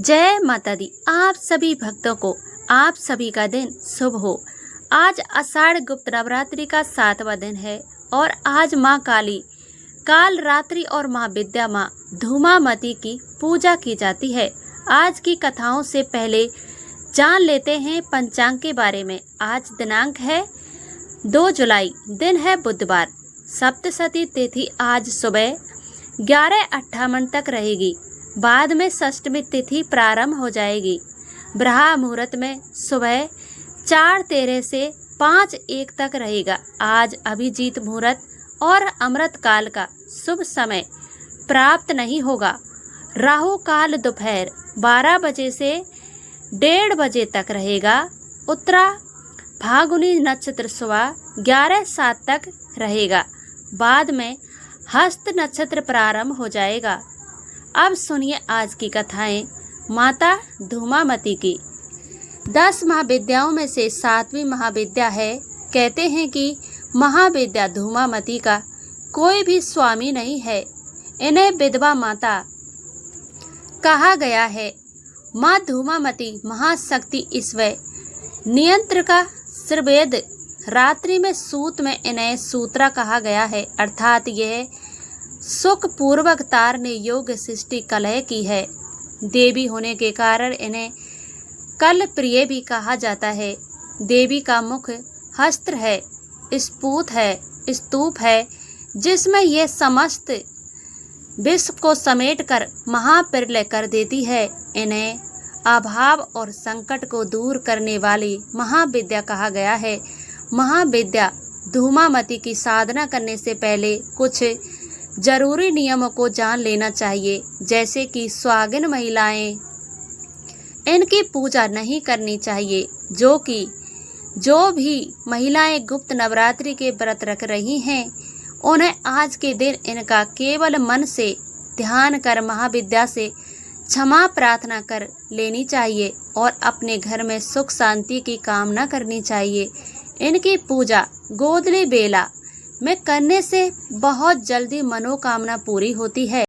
जय माता दी। आप सभी भक्तों को आप सभी का दिन शुभ हो। आज आषाढ़ गुप्त नवरात्रि का 7वां दिन है और आज माँ काली, काल रात्रि और माँ विद्या, माँ धूमावती की पूजा की जाती है। आज की कथाओं से पहले जान लेते हैं पंचांग के बारे में। आज दिनांक है 2 जुलाई, दिन है बुधवार। सप्तशती तिथि आज सुबह 11:58 तक रहेगी। बाद में षष्ठमी तिथि प्रारंभ हो जाएगी। ब्रह्म मुहूर्त में सुबह 4:13 से 5:01 तक रहेगा। आज अभिजीत मुहूर्त और अमृत काल का शुभ समय प्राप्त नहीं होगा। राहु काल दोपहर 12 बजे से 1:30 बजे तक रहेगा। उत्तरा फाल्गुनी नक्षत्र सुबह 11:07 तक रहेगा। बाद में हस्त नक्षत्र प्रारंभ हो जाएगा। अब सुनिए आज की कथाएं माता धूमावती की। 10 महाविद्याओं में से 7वीं महाविद्या है। कहते हैं कि महाविद्या धूमावती का कोई भी स्वामी नहीं है। इन्हें विधवा माता कहा गया है। माँ धूमावती महाशक्ति ईश्वर नियंत्र का सिरवेद। रात्रि में सूत में इन्हें सूत्रा कहा गया है, अर्थात यह सुख पूर्वक तार ने योग सृष्टि कलह की है। देवी होने के कारण इन्हें कल प्रिय भी कहा जाता है। देवी का मुख हस्त्र है, स्फूत है, स्तूप है, जिसमें यह समस्त विश्व को समेट कर महाप्रलय कर देती है। इन्हें अभाव और संकट को दूर करने वाली महाविद्या कहा गया है। महाविद्या धूमावती की साधना करने से पहले कुछ जरूरी नियमों को जान लेना चाहिए, जैसे कि सुहागिन महिलाएं इनकी पूजा नहीं करनी चाहिए। जो भी महिलाएं गुप्त नवरात्रि के व्रत रख रही हैं, उन्हें आज के दिन इनका केवल मन से ध्यान कर महाविद्या से क्षमा प्रार्थना कर लेनी चाहिए और अपने घर में सुख शांति की कामना करनी चाहिए। इनकी पूजा गोधूली बेला में करने से बहुत जल्दी मनोकामना पूरी होती है।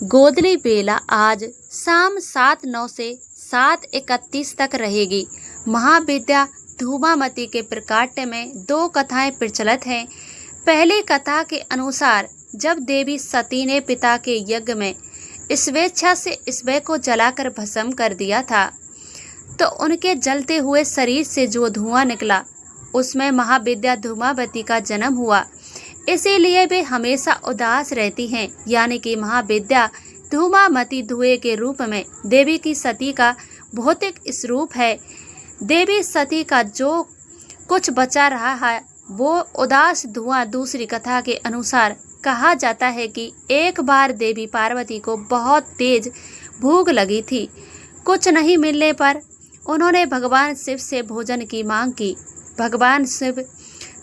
गोधूली बेला आज शाम 7:09 से 7:31 तक रहेगी। महाविद्या धूमावती के प्रकाट्य में 2 कथाएं प्रचलित हैं। पहली कथा के अनुसार जब देवी सती ने पिता के यज्ञ में स्वेच्छा से स्वे को जलाकर भस्म कर दिया था, तो उनके जलते हुए शरीर से जो धुआं निकला, उसमें महाविद्या धूमावती का जन्म हुआ। इसीलिए वे हमेशा उदास रहती हैं। यानी कि महाविद्या धूमावती धुएं के रूप में देवी की सती का भौतिक स्वरूप है। देवी सती का जो कुछ बचा रहा है वो उदास धुआं। दूसरी कथा के अनुसार कहा जाता है कि एक बार देवी पार्वती को बहुत तेज भूख लगी थी। कुछ नहीं मिलने पर उन्होंने भगवान शिव से भोजन की मांग की। भगवान शिव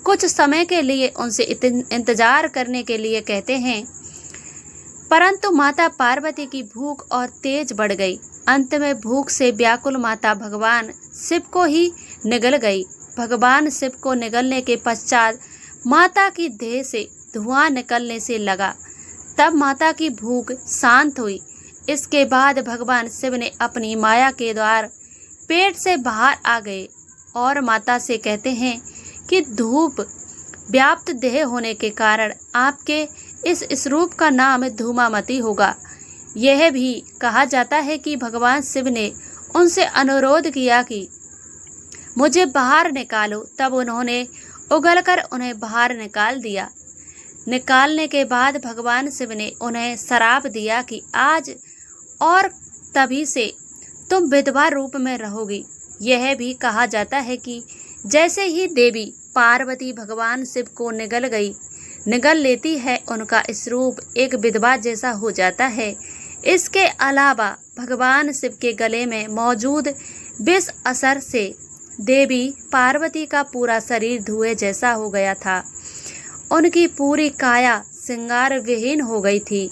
कुछ समय के लिए उनसे इंतजार करने के लिए कहते हैं, परंतु माता पार्वती की भूख और तेज बढ़ गई। अंत में भूख से व्याकुल माता भगवान शिव को ही निगल गई। भगवान शिव को निगलने के पश्चात माता की देह से धुआं निकलने से लगा। तब माता की भूख शांत हुई। इसके बाद भगवान शिव ने अपनी माया के द्वार पेट से बाहर आ गए और माता से कहते हैं कि धूप व्याप्त देह होने के कारण आपके इस स्वरूप का नाम धूमावती होगा। यह भी कहा जाता है कि भगवान शिव ने उनसे अनुरोध किया कि मुझे बाहर निकालो। तब उन्होंने उगलकर उन्हें बाहर निकाल दिया। निकालने के बाद भगवान शिव ने उन्हें श्राप दिया कि आज और तभी से तुम विधवा रूप में रहोगी। यह भी कहा जाता है कि जैसे ही देवी पार्वती भगवान शिव को निगल लेती है, उनका स्वरूप एक विधवा जैसा हो जाता है। इसके अलावा भगवान शिव के गले में मौजूद विष असर से देवी पार्वती का पूरा शरीर धुएं जैसा हो गया था। उनकी पूरी काया श्रृंगार विहीन हो गई थी।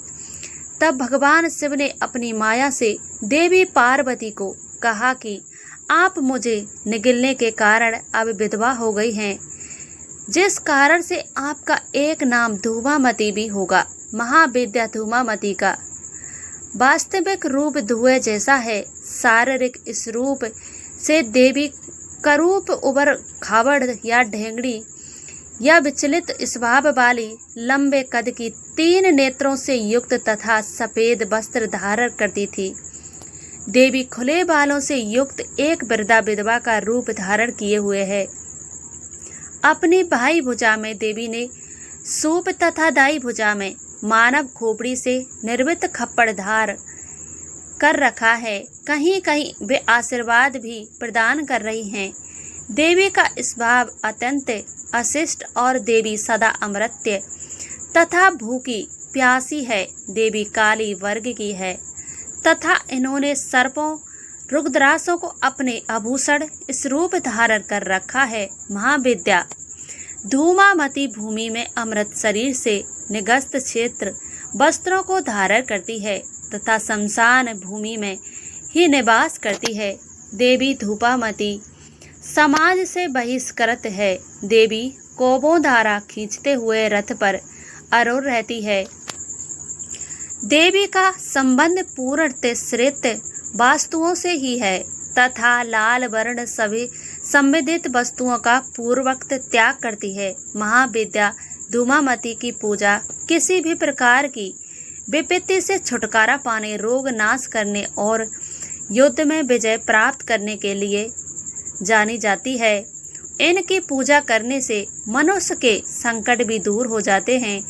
तब भगवान शिव ने अपनी माया से देवी पार्वती को कहा कि आप मुझे निगलने के कारण अब विधवा हो गई हैं, जिस कारण से आपका एक नाम धूमावती भी होगा। महाविद्या धूमावती का वास्तविक रूप धुएं जैसा है। शारीरिक इस रूप से देवी करूप उबर खाबड़ या ढेंगड़ी या विचलित स्वभाव वाली, लंबे कद की, 3 नेत्रों से युक्त तथा सफेद वस्त्र धारण करती थी। देवी खुले बालों से युक्त एक वृद्धा विधवा का रूप धारण किए हुए है। अपनी बाई भुजा में देवी ने सूप तथा दाई भुजा में मानव खोपड़ी से निर्मित खप्पड़ धार कर रखा है। कहीं कहीं वे आशीर्वाद भी प्रदान कर रही हैं। देवी का स्वभाव अत्यंत अशिष्ट और देवी सदा अमृत्य तथा भूखी प्यासी है। देवी काली वर्ग की है तथा इन्होंने सर्पों रुद्रासों को अपने आभूषण स्वरूप धारण कर रखा है। महाविद्या धूमामती भूमि में अमृत शरीर से निगस्त क्षेत्र वस्त्रों को धारण करती है तथा शमशान भूमि में ही निवास करती है। देवी धूपामती समाज से बहिष्कृत है। देवी कोबों धारा खींचते हुए रथ पर आरूढ़ रहती है। देवी का संबंध पूर्ण श्रेत वास्तुओं से ही है तथा लाल वर्ण सभी संवेदित वस्तुओं का पूर्वक्त त्याग करती है। महाविद्या धूमामती की पूजा किसी भी प्रकार की विपत्ति से छुटकारा पाने, रोग नाश करने और युद्ध में विजय प्राप्त करने के लिए जानी जाती है। इनकी पूजा करने से मनुष्य के संकट भी दूर हो जाते हैं।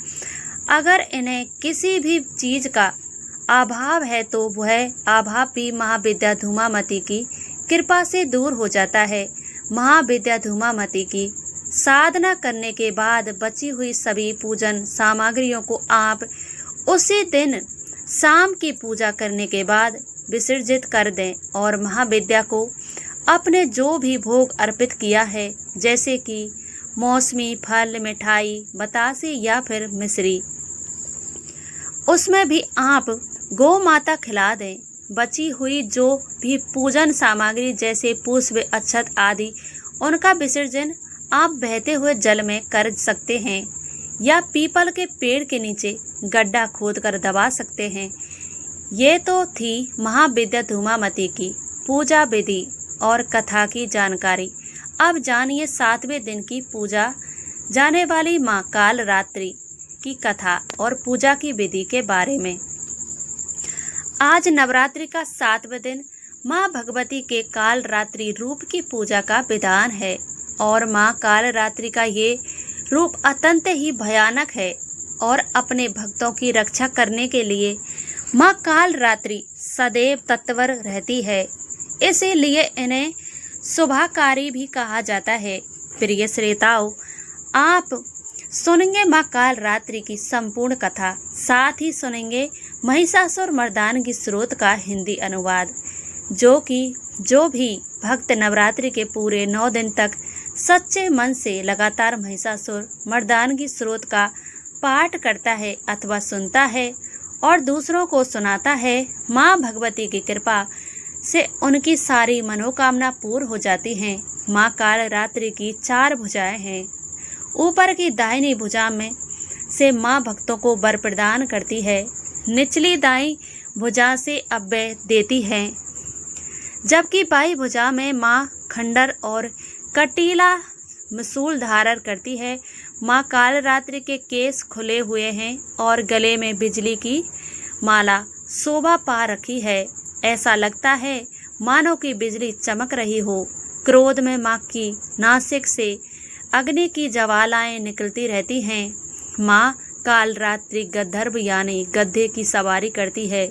अगर इन्हें किसी भी चीज का अभाव है तो वह अभाव भी महाविद्या धूमामती की कृपा से दूर हो जाता है। महाविद्या धूमामती की साधना करने के बाद बची हुई सभी पूजन सामग्रियों को आप उसी दिन शाम की पूजा करने के बाद विसर्जित कर दें और महाविद्या को अपने जो भी भोग अर्पित किया है, जैसे कि मौसमी फल, मिठाई, बतासे या फिर मिश्री, उसमें भी आप गौ माता खिला दें। बची हुई जो भी पूजन सामग्री जैसे पुष्प, अक्षत आदि, उनका विसर्जन आप बहते हुए जल में कर सकते हैं या पीपल के पेड़ के नीचे गड्ढा खोदकर दबा सकते हैं। ये तो थी महाविद्या धूमामती की पूजा विधि और कथा की जानकारी। अब जानिए 7वें दिन की पूजा जाने वाली माँ कालरात्रि की कथा और पूजा की विधि के बारे में। आज नवरात्रि का 7वां दिन माँ भगवती के कालरात्रि रूप की पूजा का विधान है और माँ कालरात्रि का ये रूप अत्यंत ही भयानक है और अपने भक्तों की रक्षा करने के लिए माँ कालरात्रि सदैव तत्पर रहती है। इसीलिए इन्हें शुभकारी भी कहा जाता है। प्रिय श्रोताओं, आप सुनेंगे माँ कालरात्रि की संपूर्ण कथा, साथ ही सुनेंगे महिषासुर मर्दानगी स्रोत का हिंदी अनुवाद, जो भी भक्त नवरात्रि के पूरे 9 दिन तक सच्चे मन से लगातार महिषासुर मर्दानगी स्रोत का पाठ करता है अथवा सुनता है और दूसरों को सुनाता है, माँ भगवती की कृपा से उनकी सारी मनोकामना पूर्ण हो जाती हैं। माँ कालरात्रि की 4 भुजाएं हैं। ऊपर की दाहिनी भुजा में से माँ भक्तों को वर प्रदान करती है, निचली दाई भुजा से अभय देती है, जबकि बाई भुजा में माँ खंडर और कटीला मसूल धारण करती है। माँ कालरात्रि के केस खुले हुए हैं और गले में बिजली की माला शोभा पा रखी है। ऐसा लगता है मानो की बिजली चमक रही हो। क्रोध में माँ की नासिक से अग्नि की ज्वालाएं निकलती रहती हैं। माँ कालरात्रि गंधर्व यानी गधे की सवारी करती है।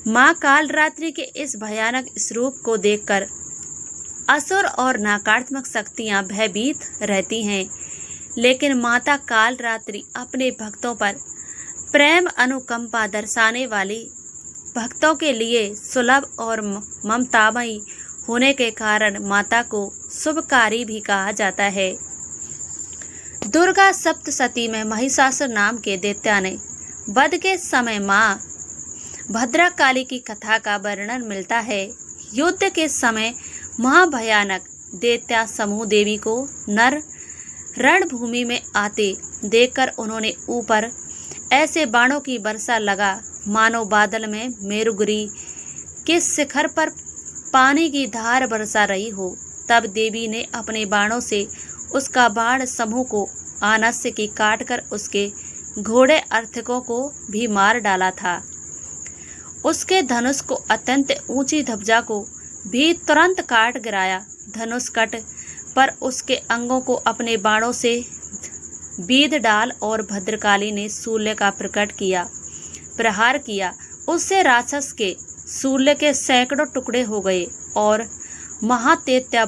माँ कालरात्रि के इस भयानक स्वरूप को देखकर असुर और नकारात्मक शक्तियाँ भयभीत रहती हैं, लेकिन माता कालरात्रि अपने भक्तों पर प्रेम अनुकंपा दर्शाने वाली, भक्तों के लिए सुलभ और ममतामयी होने के कारण माता को शुभकारी भी कहा जाता है। दुर्गा सप्तशती में महिषासुर नाम के दैत्य ने वध के समय माँ भद्रकाली की कथा का वर्णन मिलता है। युद्ध के समय महाभयानक दैत्य समूह देवी को नर रणभूमि में आते देखकर उन्होंने ऊपर ऐसे बाणों की वर्षा लगा मानो बादल में मेरुगिरी के शिखर पर पानी की धार बरसा रही हो। तब देवी ने अपने बाणों से उसका बाण समूह को आनस्य की काटकर उसके घोड़े अर्थकों को भी मार डाला था। उसके धनुष को अत्यंत ऊंची ध्वजा को भी तुरंत काट गिराया। धनुष कट पर उसके अंगों को अपने बाणों से बीध डाल और भद्रकाली ने शूल्य का प्रहार किया। उससे राक्षस के शूल्य के सैकड़ों टुकड़े हो गए और महादैत्य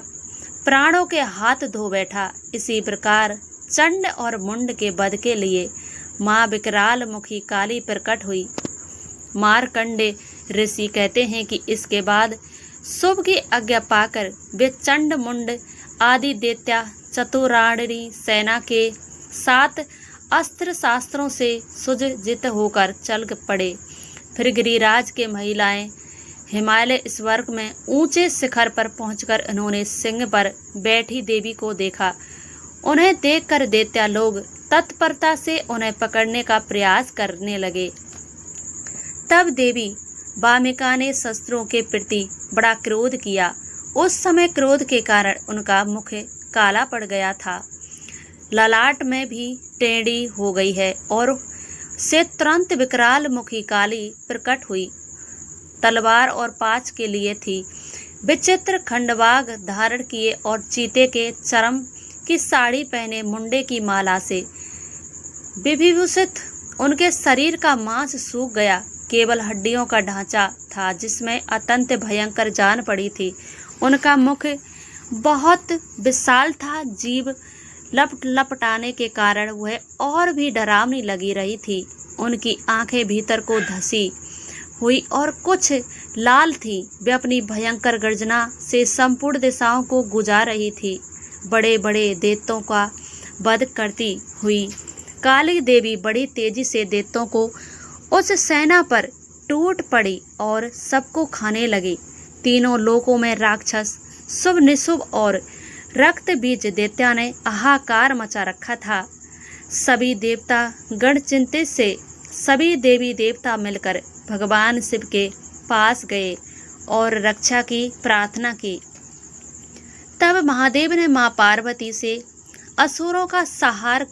प्राणों के हाथ धो बैठा। इसी प्रकार चंड और मुंड के वध के लिए माँ विकराल मुखी काली प्रकट हुई। मार्कंडे ऋषि कहते हैं कि इसके बाद शुभ की आज्ञा पाकर वे चंड मुंड आदि दैत्य चतुराणी सेना के साथ अस्त्र शास्त्रों से सुसज्जित होकर चल पड़े। फिर गिरिराज के महिलाएं हिमालय स्वर्ग में ऊंचे शिखर पर पहुंचकर उन्होंने सिंह पर बैठी देवी को देखा। उन्हें देखकर दैत्य लोग तत्परता से उन्हें पकड़ने का प्रयास करने लगे। तब देवी वामिका ने शस्त्रों के प्रति बड़ा क्रोध किया। उस समय क्रोध के कारण उनका मुख काला पड़ गया था, ललाट में भी टेढ़ी हो गई है और से तुरंत विकराल मुखी काली प्रकट हुई। तलवार और पाछ के लिए थी, विचित्र खंडवाग धारण किए और चीते के चर्म की साड़ी पहने मुंडे की माला से विभूषित उनके शरीर का मांस सूख गया। केवल हड्डियों का ढांचा था जिसमें अत्यंत भयंकर जान पड़ी थी। उनका मुख बहुत विशाल था। जीभ लपटाने के कारण वह और भी डरावनी लगी रही थी। उनकी आंखें भीतर को धसी हुई और कुछ लाल थी। वे अपनी भयंकर गर्जना से संपूर्ण दिशाओं को गुजार रही थी। बड़े बड़े दैत्यों का वध करती हुई काली देवी बड़ी तेजी से दैत्यों को उस सेना पर टूट पड़ी और सबको खाने लगी। तीनों लोकों में राक्षस, शुभ निशुभ और रक्त बीज दैत्या ने हाहाकार मचा रखा था। सभी देवता गण चिंतित से सभी देवी देवता मिलकर भगवान शिव के पास गए और रक्षा की प्रार्थना की। तब महादेव ने मां पार्वती से असुरों का संहार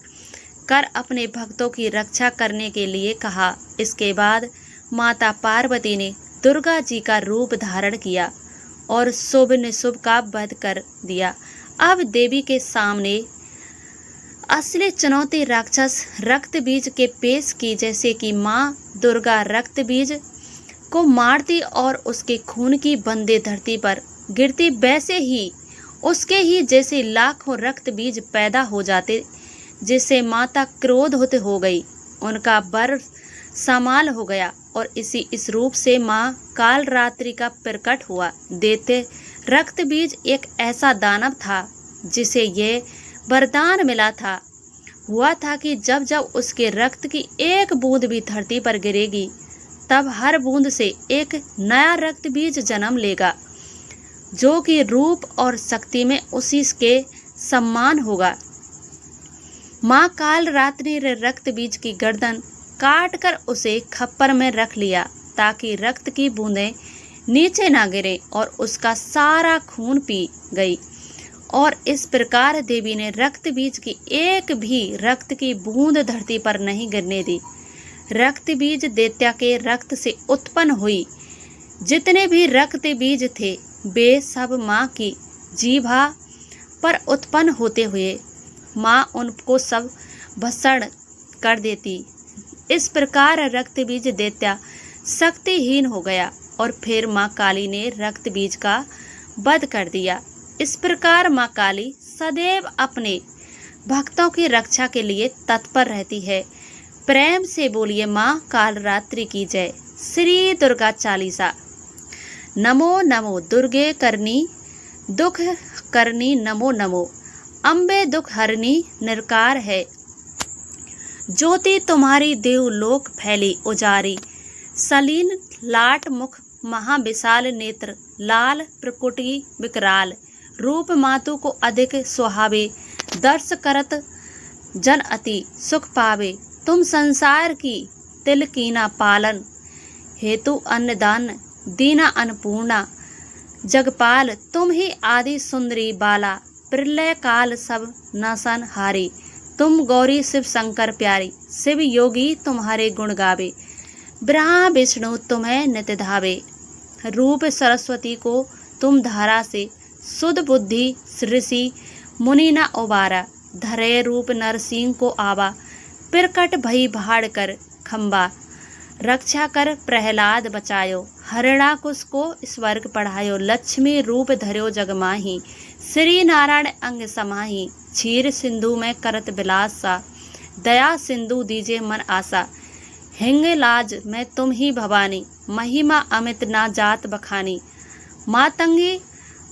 कर अपने भक्तों की रक्षा करने के लिए कहा। इसके बाद माता पार्वती ने दुर्गा जी का रूप धारण किया और शुभ निशुभ का वध कर दिया। अब देवी के सामने असली चुनौती राक्षस रक्त बीज के पेश की। जैसे कि माँ दुर्गा रक्त बीज को मारती और उसके खून की बूंदें धरती पर गिरती, वैसे ही उसके ही जैसे लाखों रक्त बीज पैदा हो जाते, जिससे माता क्रोधित हो गई। उनका बर समाल हो गया और इस रूप से माँ कालरात्रि का प्रकट हुआ। दैत्य रक्त बीज एक ऐसा दानव था जिसे ये वरदान मिला हुआ था कि जब जब उसके रक्त की एक बूंद भी धरती पर गिरेगी, तब हर बूंद से एक नया रक्त बीज जन्म लेगा, जो कि रूप और शक्ति में उसी के समान होगा। माँ कालरात्रि ने रक्त बीज की गर्दन काट कर उसे खप्पर में रख लिया ताकि रक्त की बूंदें नीचे ना गिरे और उसका सारा खून पी गई। और इस प्रकार देवी ने रक्त बीज की एक भी रक्त की बूंद धरती पर नहीं गिरने दी। रक्त बीज दैत्या के रक्त से उत्पन्न हुई। जितने भी रक्त बीज थे वे सब माँ की जीभा पर उत्पन्न होते हुए माँ उनको सब भस्म कर देती। इस प्रकार रक्त बीज दैत्या शक्तिहीन हो गया और फिर माँ काली ने रक्त बीज का वध कर दिया। इस प्रकार माँ काली सदैव अपने भक्तों की रक्षा के लिए तत्पर रहती है। प्रेम से बोलिए माँ कालरात्रि की जय। श्री दुर्गा चालीसा। नमो नमो दुर्गे करनी दुख करनी, नमो नमो अम्बे दुख हरनी निरकार है। ज्योति तुम्हारी देवलोक फैली उजारी, सलील लाट मुख महाविशाल नेत्र, लाल प्रकुटी विकराल रूप मातु को अधिक सुहावे, दर्श करत जन अति सुख पावे। तुम संसार की तिलकीना पालन, हेतु अन्नदान दीना अन्नपूर्णा। जगपाल तुम ही आदि सुंदरी बाला, प्रलय काल सब नासन हारी। तुम गौरी शिव शंकर प्यारी, शिव योगी तुम्हारे गुण गावे। ब्रह्मा विष्णु तुम्हें नित धावे, रूप सरस्वती को तुम धारा से। सुध बुद्धि ऋषि मुनि न उबारा, धरे रूप नरसिंह को आवा। प्रकट भई भाड़ कर खम्बा, रक्षा कर प्रहलाद बचायो। हरिणाकुश को स्वर्ग पढ़ायो, लक्ष्मी रूप धर्यो जगमाही। श्री नारायण अंग समाही, क्षीर सिंधु में करत विलास सा। दया सिंधु दीजे मन आशा, हिंगलाज में तुम ही भवानी। महिमा अमित ना जात बखानी, मातंगी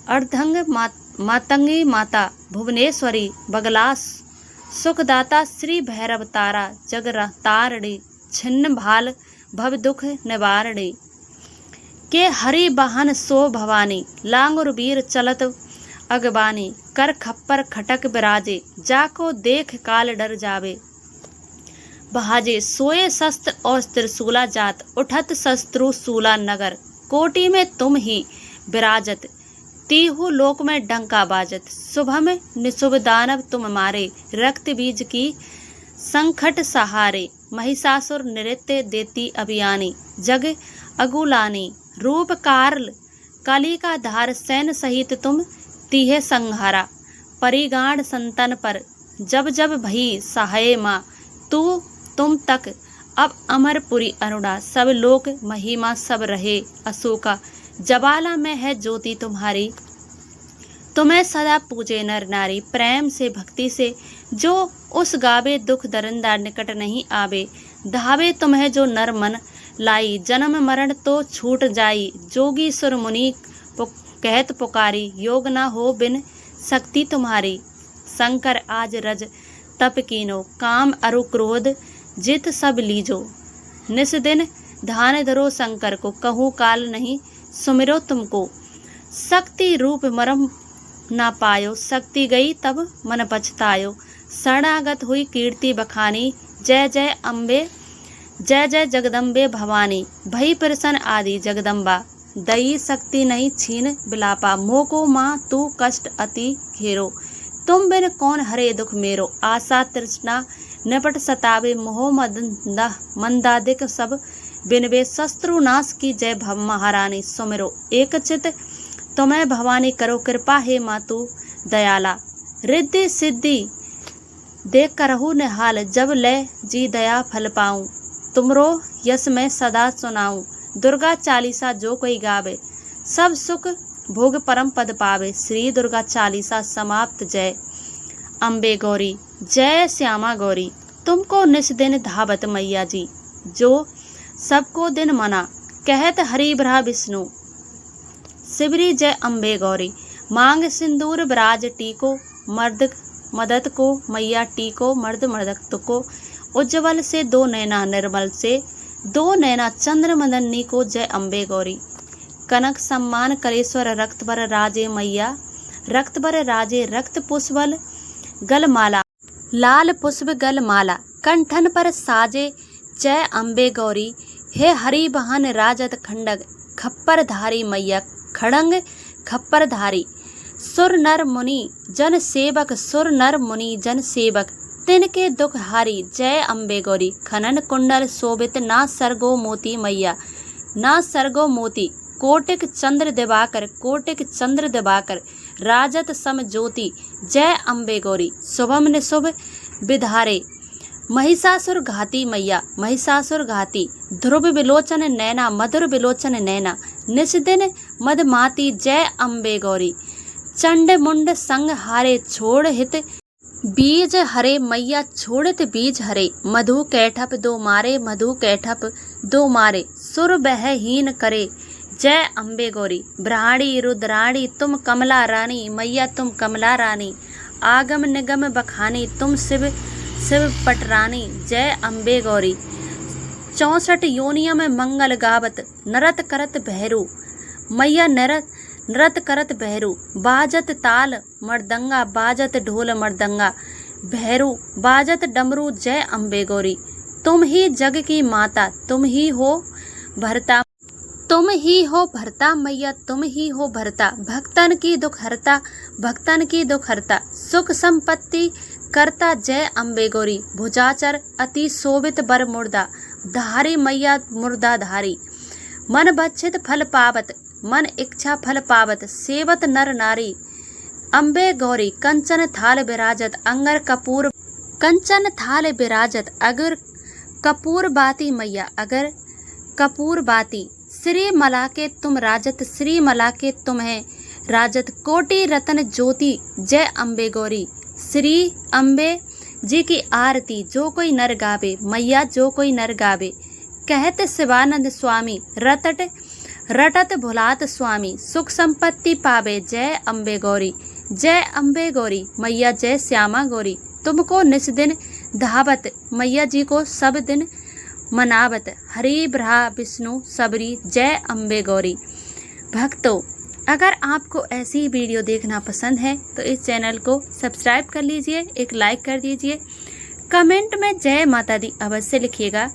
अर्धंग मातंगी माता। भुवनेश्वरी बगलास सुखदाता, श्री भैरव तारा। जगतारिणी छिन्न भाल भव दुख निवारणी। के हरि बहन सो भवानी, लांगुर वीर चलत अगवानी। कर खप्पर खटक विराजे, जाको देख काल डर जावे। बहाजे सोए शस्त्र और त्रिशूला जात, उठत शत्रु शूला नगर। कोटि में तुम ही विराजत, तीहु लोक में डंका बाजत। शुभम निशुभ दानव तुम मारे, रक्त बीज की संकट सहारे। महिषासुर नृत्य देती अभियानी, जग अगुलानी। रूप कारल कली का धार, सैन सहित तुम तीहे संहारा। परिगाण संतन पर जब जब भई सहाय माँ, तू तुम तक अब अमरपुरी अरुणा। सब लोक महिमा सब रहे अशोका, जबाला में है ज्योति तुम्हारी। तुम्हें सदा पूजे नर नारी, प्रेम से भक्ति से जो उस गावे। दुख दरिंदा निकट नहीं आवे, धावे तुम्हें जो नर मन लाई। जन्म मरण तो छूट जाई, जोगी सुर मुनि कहत पुकारी। योग न हो बिन शक्ति तुम्हारी, शंकर आज रज तप कीनो। काम अरु क्रोध जित सब लीजो, निस दिन ध्यान धरो शंकर को। कहूँ काल नहीं सुमिरो तुमको, शक्ति रूप मरम ना पायो। शक्ति गई तब मन पछतायो, शरणागत हुई कीर्ति बखानी। जय जय अम्बे जय जय जगदम्बे भवानी। भई प्रसन्न आदि जगदम्बा, दई शक्ति नहीं छीन बिलापा। मोको माँ तू कष्ट अति घेरो, तुम बिन कौन हरे दुख मेरो। आशा तृष्णा निपट सतावे, मोह मंदादिक सब बिनवे। शत्रु नाश की जय भव महारानी, सुमिरो एक चित तुम्हें भवानी। करो कृपा हे मातु दयाला, रिद्धि सिद्धि देख करहु निहाल। जब ले जी दया फल पाऊं, तुमरो यश में सदा सुनाऊं। दुर्गा चालीसा जो कोई गावे, सब सुख भोग परम पद पावे। श्री दुर्गा चालीसा समाप्त। जय अम्बे गौरी, जय श्यामा गौरी। तुमको निस दिन धावत मैया जी, जो सबको दिन मना। कहत हरि ब्रहा विष्णु, शिवरी जय अम्बे गौरी। मांग सिंदूर विराज टीको, मर्द मदत को मैया टीको। मर्द मदत को उज्जवल से, दो नैना निर्मल से। दो नैना चंद्र मदनी को। जय अम्बे गौरी। कनक सम्मान करेश्वर, रक्त बर राजे मैया। रक्त बर राजे, रक्त पुष्पल गलमाला। लाल पुष्प गलमाला, कंठन पर साजे। जय अम्बे गौरी। हे हरि बहन राजत खंडग, खप्पर धारी मैया। खड़ंग खप्पर धारी, सुर नर मुनि जन सेवक। सुर नर मुनि जन सेवक, तिनके दुख हारी। जय अम्बे गौरी। खनन कुंडल शोभित, ना सरगो मोती मैया। ना सरगो मोती, कोटिक चंद्र दिवाकर। कोटिक चंद्र दिवाकर, राजत सम ज्योति। जय अम्बे गौरी। शुभम निशुभ विधारे, महिषासुर घाती मैया। महिषासुर घाती, ध्रुव विलोचन नैना। मधुर विलोचन नैना, निस्दिन मदमाती। जय अम्बे गौरी। चंड मुंड संग हारे, छोड़ हित बीज हरे मैया। छोड़ित बीज हरे, मधु कैठप दो मारे। मधु कैठप दो मारे, सुर बहहीन करे। जय अम्बे गौरी। ब्राह्मणी रुद्राणी, तुम कमला रानी मैया। तुम कमला रानी, आगम निगम बखानी। तुम शिव शिव पटरानी। जय अम्बे गौरी। 64 योनियों में मंगल गावत, नरत करत भैरू मैया। नृत करत भैरू, बाजत ताल मर्दंगा। बाजत ढोल मर्दंगा, भैरू बाजत डमरू। जय अम्बे गौरी। तुम ही जग की माता, तुम ही हो भरता। तुम ही हो भरता मैया, तुम ही हो भरता, भक्तन की दुख हरता, भक्तन की दुख हरता, सुख संपत्ति करता जय अम्बे गौरी, भुजाचर अति शोभित बर मुर्दा, धारी मैया मुर्दा धारी, मन बच्छित फल पावत, मन इच्छा फल पावत, सेवत नर नारी, अम्बे गौरी कंचन थाल विराजत, अंगर कपूर कंचन थाल विराजत, अगर कपूर बाती मैया, अगर कपूर बाती, श्री मलाके तुम राजत, श्री मलाके तुम है राजत, कोटि रतन ज्योति जय अम्बे गौरी, श्री अम्बे जी की आरती जो कोई नर गावे, मैया जो कोई नर गावे, कहत शिवानंद स्वामी रटत रटत भुलात स्वामी, सुख संपत्ति पावे जय अम्बे गौरी, जय अम्बे गौरी, मैया जय श्यामा गौरी, तुमको निस दिन धावत, मैया जी को सब दिन मनावत, हरि ब्रहा विष्णु सबरी जय अम्बे गौरी। भक्तों, अगर आपको ऐसी वीडियो देखना पसंद है तो इस चैनल को सब्सक्राइब कर लीजिए, एक लाइक कर दीजिए, कमेंट में जय माता दी अवश्य लिखिएगा।